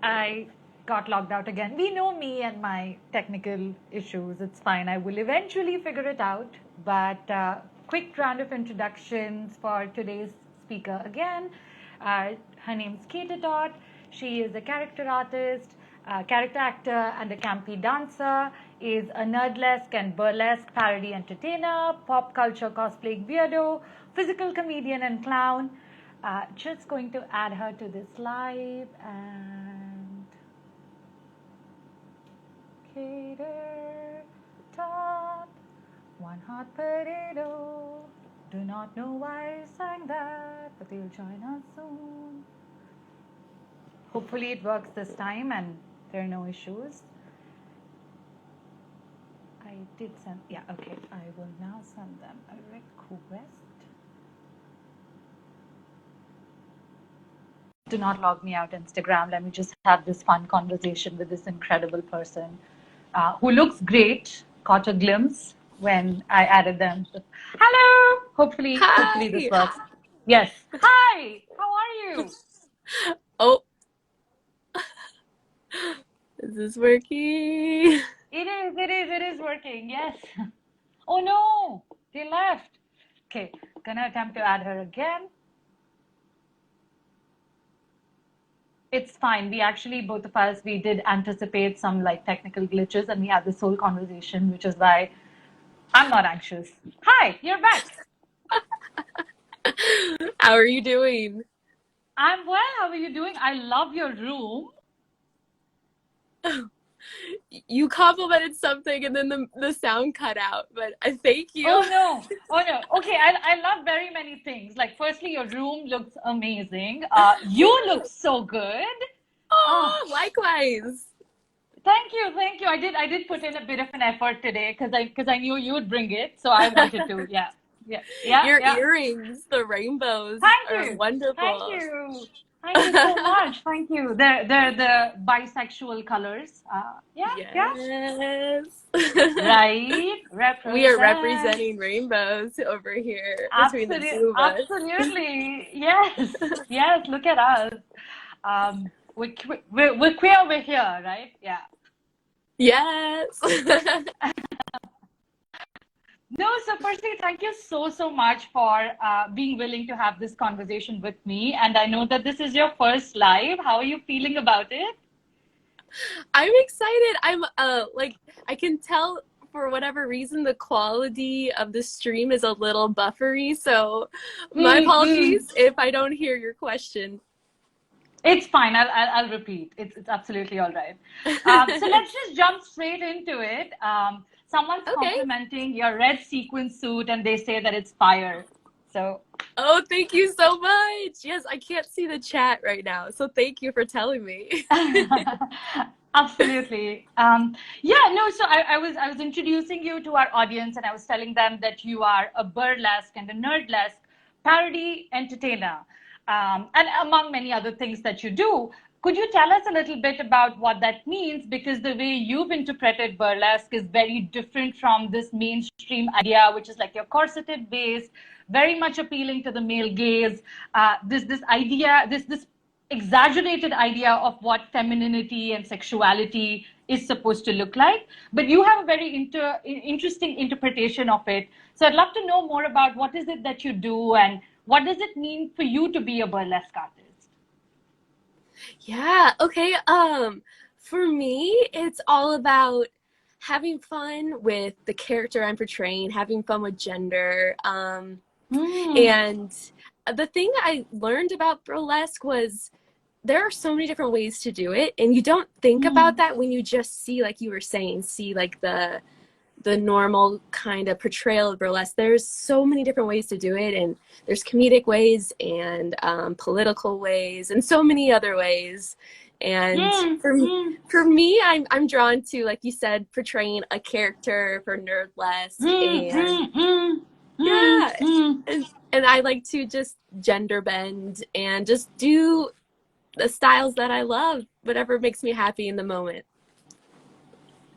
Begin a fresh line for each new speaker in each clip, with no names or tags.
I got logged out again. We know me and my technical issues. It's fine. I will eventually figure it out. But quick round of introductions for today's speaker again. Her name's Kate Dot. She is a character artist, character actor, and a campy dancer. Is a nerdlesque and burlesque parody entertainer, pop culture cosplaying weirdo, physical comedian and clown. Just going to add her to this live and Cater Tot, one hot potato. Do not know why I sang that, but they'll join us soon. Hopefully it works this time and there are no issues. I did send, yeah, okay. I will now send them a request. Do not log me out Instagram. Let me just have this fun conversation with this incredible person who looks great. Caught a glimpse when I added them. Hello. Hopefully this works. Yes. Hi. How are you?
Oh, is this working?
It is working. Yes. Oh no, they left. Okay, gonna attempt to add her again. It's fine. We actually, both of us, we did anticipate some like technical glitches and we had this whole conversation, which is why I'm not anxious. Hi, you're back.
How are you doing?
I'm well. How are you doing? I love your room.
You complimented something and then the sound cut out, but I thank you.
Oh no. Okay, I love very many things. Like, firstly, your room looks amazing. You look so good.
Oh, likewise.
Thank you. I did put in a bit of an effort today because I knew you would bring it, so I wanted to. Yeah.
Your earrings, the rainbows, are wonderful.
Thank you so much. Thank you. They're the bisexual colors.
Yes.
Right.
We are representing rainbows over here between the two of us.
Absolutely. Yes. Look at us. We're queer. We're here, right? Yeah.
Yes.
No, so firstly, thank you so much for being willing to have this conversation with me. And I know that this is your first live. How are you feeling about it?
I'm excited. I'm I can tell for whatever reason the quality of the stream is a little buffery. So my apologies if I don't hear your question.
It's fine. I'll repeat. It's absolutely all right. So let's just jump straight into it. Someone's complimenting your red sequin suit and they say that it's fire. So.
Oh, thank you so much. Yes, I can't see the chat right now. So thank you for telling me.
Absolutely. So I was introducing you to our audience and I was telling them that you are a burlesque and a nerdlesque parody entertainer. And among many other things that you do. Could you tell us a little bit about what that means? Because the way you've interpreted burlesque is very different from this mainstream idea, which is like your corseted based, very much appealing to the male gaze. This exaggerated idea of what femininity and sexuality is supposed to look like. But you have a very interesting interpretation of it. So I'd love to know more about what is it that you do and what does it mean for you to be a burlesque artist?
Yeah, okay. For me, it's all about having fun with the character I'm portraying, having fun with gender. And the thing I learned about burlesque was there are so many different ways to do it. And you don't think about that when you just see, like you were saying, like the normal kind of portrayal of burlesque. There's so many different ways to do it, and there's comedic ways and political ways and so many other ways. And for me, I'm drawn to, like you said, portraying a character for nerdlesque and I like to just gender bend and just do the styles that I love, whatever makes me happy in the moment.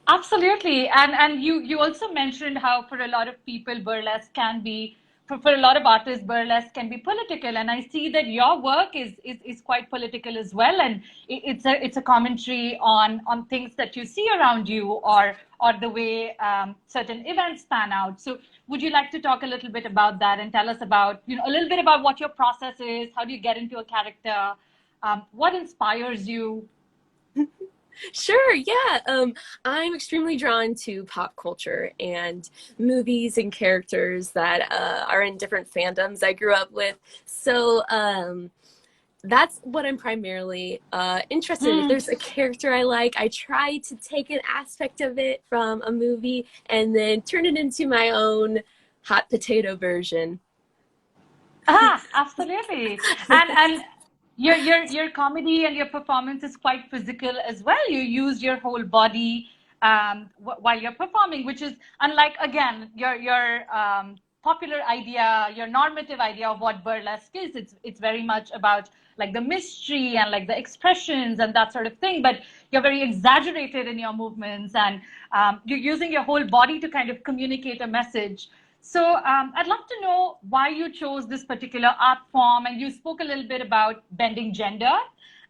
Absolutely. And you also mentioned how for a lot of people burlesque can be for a lot of artists, burlesque can be political, and I see that your work is quite political as well, and it's a commentary on things that you see around you, or the way certain events pan out. So, would you like to talk a little bit about that and tell us about, a little bit about what your process is? How do you get into a character? What inspires you?
Sure, yeah. I'm extremely drawn to pop culture and movies and characters that are in different fandoms I grew up with. So that's what I'm primarily interested in. If there's a character I like, I try to take an aspect of it from a movie and then turn it into my own hot potato version.
Absolutely. And your comedy and your performance is quite physical as well. You use your whole body while you're performing, which is unlike, again, your popular idea, your normative idea of what burlesque is. It's very much about like the mystery and like the expressions and that sort of thing. But you're very exaggerated in your movements, and you're using your whole body to kind of communicate a message. So I'd love to know why you chose this particular art form, and you spoke a little bit about bending gender,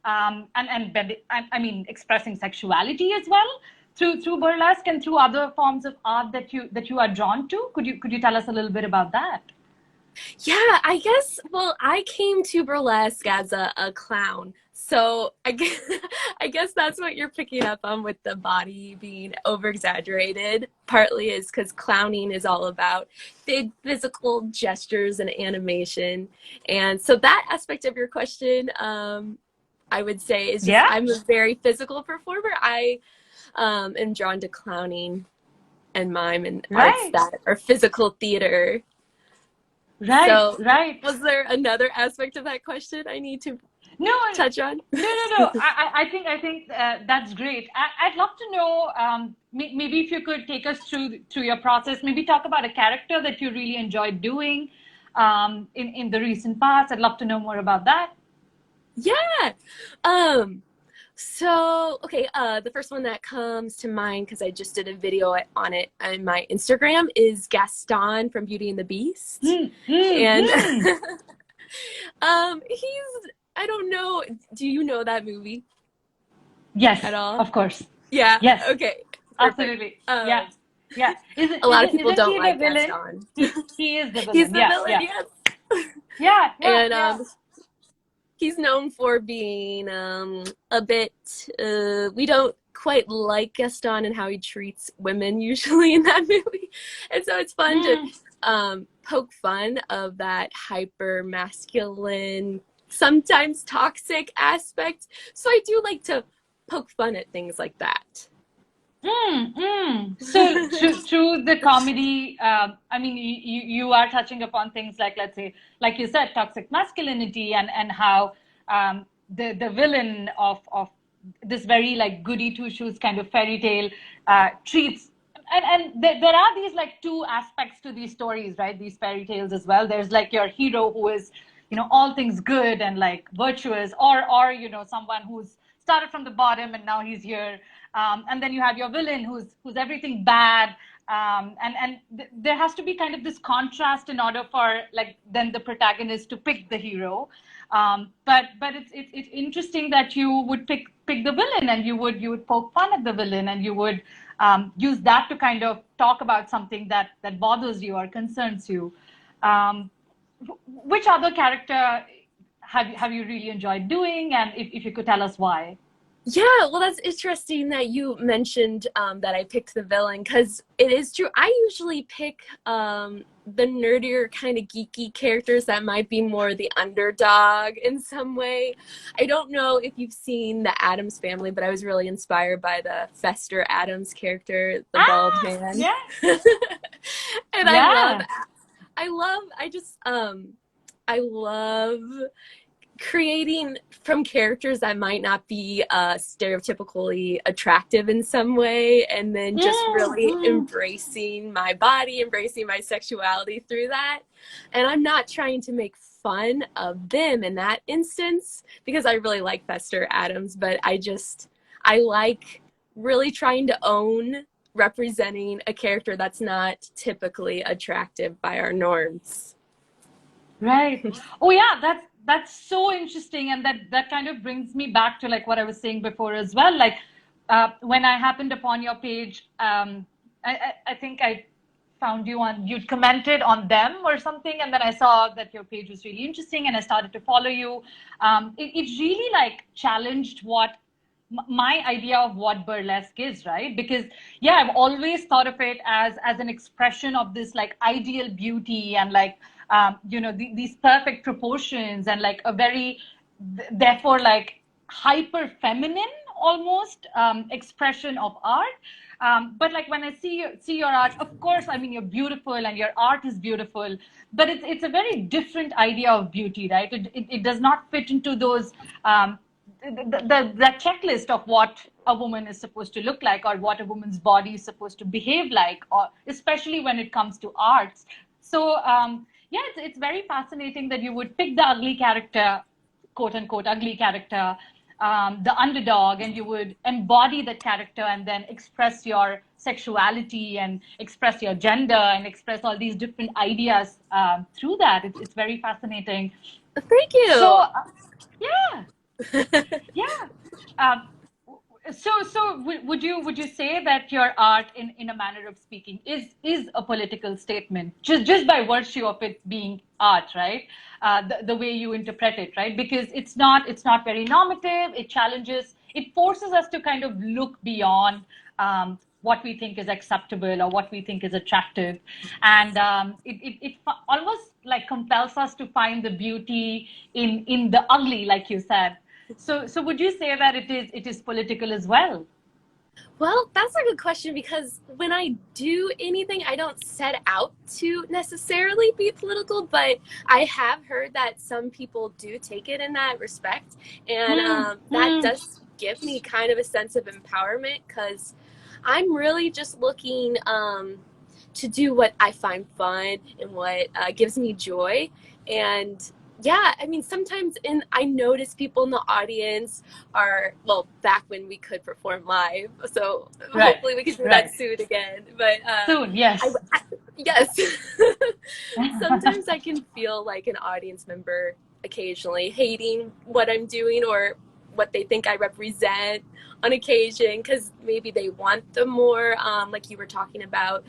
I mean expressing sexuality as well through burlesque and through other forms of art that you are drawn to. Could you tell us a little bit about that?
Yeah, I guess, well, I came to burlesque as a clown. So I guess that's what you're picking up on with the body being over exaggerated. Partly is because clowning is all about big physical gestures and animation. And so that aspect of your question, I would say is just, I'm a very physical performer. I am drawn to clowning and mime and arts that are physical theater.
Right.
Was there another aspect of that question I need to touch on?
No. I think that's great. I'd love to know, maybe if you could take us through your process. Maybe talk about a character that you really enjoyed doing in the recent past. I'd love to know more about that.
Yeah. So, okay, the first one that comes to mind, because I just did a video on it on my Instagram, is Gaston from Beauty and the Beast. And he's, I don't know, do you know that movie?
Yes,
at all?
of course.
Yeah.
Yes.
Okay.
Absolutely. Yeah.
A lot of people don't like Gaston.
He is the villain.
He's the villain,
yes.
And he's known for being a bit, we don't quite like Gaston and how he treats women usually in that movie. And so it's fun to poke fun of that hyper masculine, sometimes toxic aspect. So I do like to poke fun at things like that.
So through the comedy, I mean, you are touching upon things like, let's say, like you said, toxic masculinity, and how the villain of this very like goody two shoes kind of fairy tale treats. And there are these like two aspects to these stories, right? These fairy tales as well. There's like your hero who is, all things good and like virtuous, or someone who's started from the bottom and now he's here. And then you have your villain who's everything bad. And there has to be kind of this contrast in order for like then the protagonist to pick the hero. But it's interesting that you would pick the villain, and you would poke fun at the villain, and you would use that to kind of talk about something that bothers you or concerns you. Which other character have you really enjoyed doing, and if you could tell us why?
Yeah, well, that's interesting that you mentioned that I picked the villain, because it is true. I usually pick the nerdier kind of geeky characters that might be more the underdog in some way. I don't know if you've seen the Addams Family, but I was really inspired by the Fester Addams character, the bald man.
Yeah.
And I love creating from characters that might not be stereotypically attractive in some way, and then just really embracing my body, embracing my sexuality through that. And I'm not trying to make fun of them in that instance, because I really like Fester Addams, but I like really trying to own representing a character that's not typically attractive by our norms.
Right. Oh yeah, that's so interesting, and that kind of brings me back to like what I was saying before as well. Like when I happened upon your page, I think I found you on, you'd commented on them or something, and then I saw that your page was really interesting, and I started to follow you. It really like challenged what my idea of what burlesque is, right? Because yeah, I've always thought of it as an expression of this like ideal beauty and like these perfect proportions and like a very therefore like hyper feminine almost expression of art. But like when I see your art, of course, I mean, you're beautiful and your art is beautiful, but it's a very different idea of beauty, right? It does not fit into those the checklist of what a woman is supposed to look like or what a woman's body is supposed to behave like, or especially when it comes to arts. So yeah, it's very fascinating that you would pick the ugly character, quote unquote ugly character, the underdog, and you would embody that character and then express your sexuality and express your gender and express all these different ideas through that. It's very fascinating.
Thank
So
you.
yeah. Yeah. Um, so would you say that your art, in a manner of speaking, is a political statement just by virtue of it being art, right? The way you interpret it, right? Because it's not very normative. It challenges. It forces us to kind of look beyond what we think is acceptable or what we think is attractive, and it almost like compels us to find the beauty in the ugly, like you said. So would you say that it is political as well?
Well, that's a good question because when I do anything, I don't set out to necessarily be political, but I have heard that some people do take it in that respect. And
Hmm.
that
Hmm.
does give me kind of a sense of empowerment because I'm really just looking to do what I find fun and what gives me joy. And yeah, I mean, sometimes I notice people in the audience are, well, back when we could perform live, so
Right.
hopefully we can do that
Right.
soon again. But
Soon. Yes.
yes, sometimes I can feel like an audience member occasionally hating what I'm doing or what they think I represent on occasion because maybe they want the more, like you were talking about,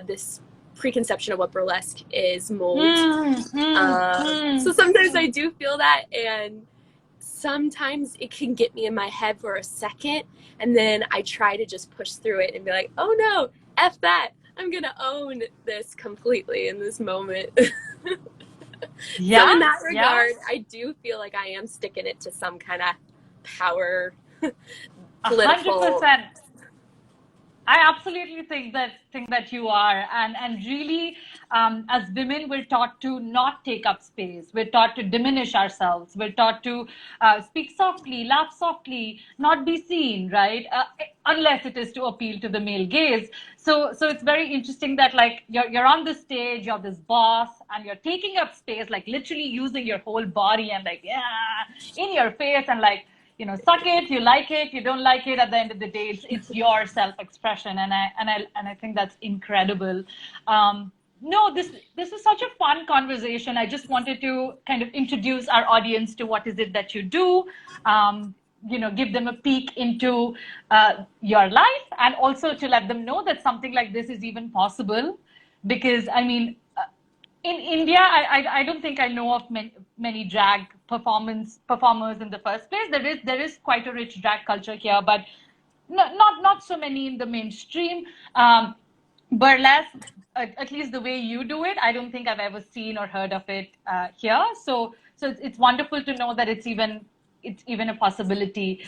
this preconception of what burlesque is mold.
Hmm. Hmm.
So
Hmm.
sometimes I do feel that, and sometimes it can get me in my head for a second, and then I try to just push through it and be like, oh no, F that. I'm going to own this completely in this moment. So
Yeah.
in that
Yeah.
regard, I do feel like I am sticking it to some kind of power,
A hundred
political.
percent. I absolutely think that you are, and really, as women, we're taught to not take up space. We're taught to diminish ourselves. We're taught to speak softly, laugh softly, not be seen, right? Unless it is to appeal to the male gaze. So it's very interesting that like you're on the stage, you're this boss, and you're taking up space, like literally using your whole body and like yeah, in your face, and like suck it, you like it, you don't like it. At the end of the day, it's your self-expression, and I think that's incredible. No, this is such a fun conversation. I just wanted to kind of introduce our audience to what is it that you do. Give them a peek into your life, and also to let them know that something like this is even possible. Because I mean, in India, I don't think I know of many drag performers in the first place. There is quite a rich drag culture here, but not so many in the mainstream. Burlesque, at least the way you do it, I don't think I've ever seen or heard of it here. So it's wonderful to know that it's even a possibility.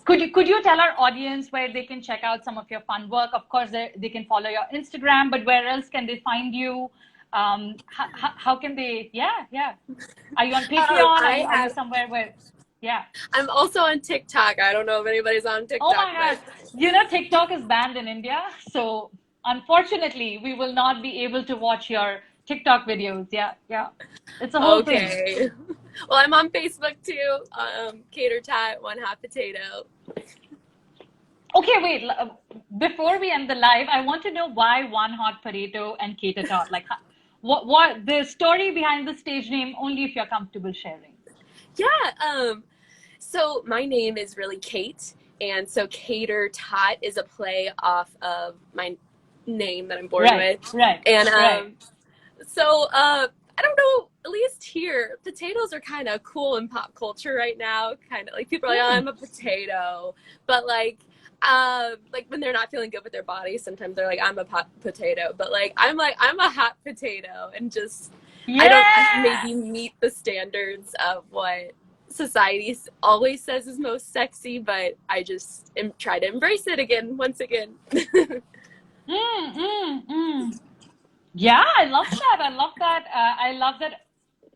Could you tell our audience where they can check out some of your fun work? Of course, they can follow your Instagram, but where else can they find you? How can they? Yeah, yeah. Are you on Patreon? Are
I
you
have.
somewhere where? Yeah.
I'm also on TikTok. I don't know if anybody's on
Oh
TikTok,
my
but
God. TikTok is banned in India, so unfortunately, we will not be able to watch your TikTok videos. Yeah, yeah. It's a whole thing.
okay. Well, I'm on Facebook too. Cater Tot, one hot potato.
Okay, wait. Before we end the live, I want to know why one hot potato and cater tot. Like, what the story behind the stage name, only if you're comfortable sharing.
Yeah. So my name is really Kate, and so Cater Tot is a play off of my name that I'm born with.
Right.
And
Right.
so I don't know, at least here, potatoes are kind of cool in pop culture right now. Kind of like people are like, oh, I'm a potato. But like when they're not feeling good with their body, sometimes they're like, I'm a potato. But like I'm a hot potato, and just I don't maybe meet the standards of what society always says is most sexy, but I just try to embrace it once again.
Yeah, I love that. I love that. I love that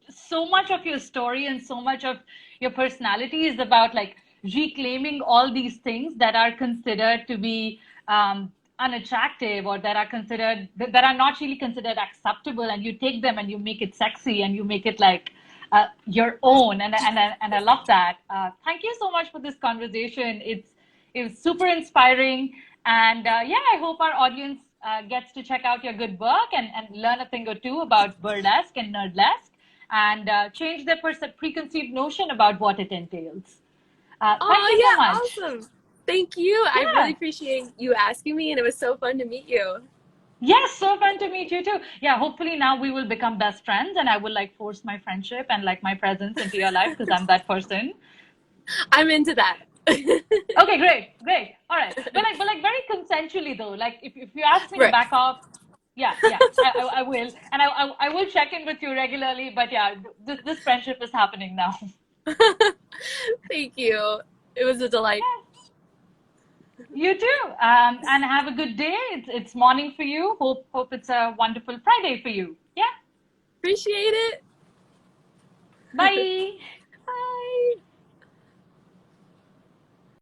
so much of your story and so much of your personality is about like reclaiming all these things that are considered to be unattractive, or that are considered that are not really considered acceptable, and you take them and you make it sexy and you make it like your own. And I love that. Thank you so much for this conversation. It's super inspiring, and yeah, I hope our audience gets to check out your good work and learn a thing or two about burlesque and nerdlesque, and change their preconceived notion about what it entails. Thank you
Oh,
so
yeah,
much.
awesome. Thank you. I really
Yeah.
appreciate you asking me, and it was so fun to meet you.
Yes, so fun to meet you too. Yeah, hopefully now we will become best friends, and I will like force my friendship and like my presence into your life because I'm that person.
I'm into that.
Okay, great. All right. But like very consensually though. Like if you ask me to
Right.
back off, yeah, I will. And I will check in with you regularly, but yeah, this friendship is happening now.
Thank you. It was a delight.
You too. And have a good day. It's morning for you. Hope it's a wonderful Friday for you. Yeah.
Appreciate it.
Bye.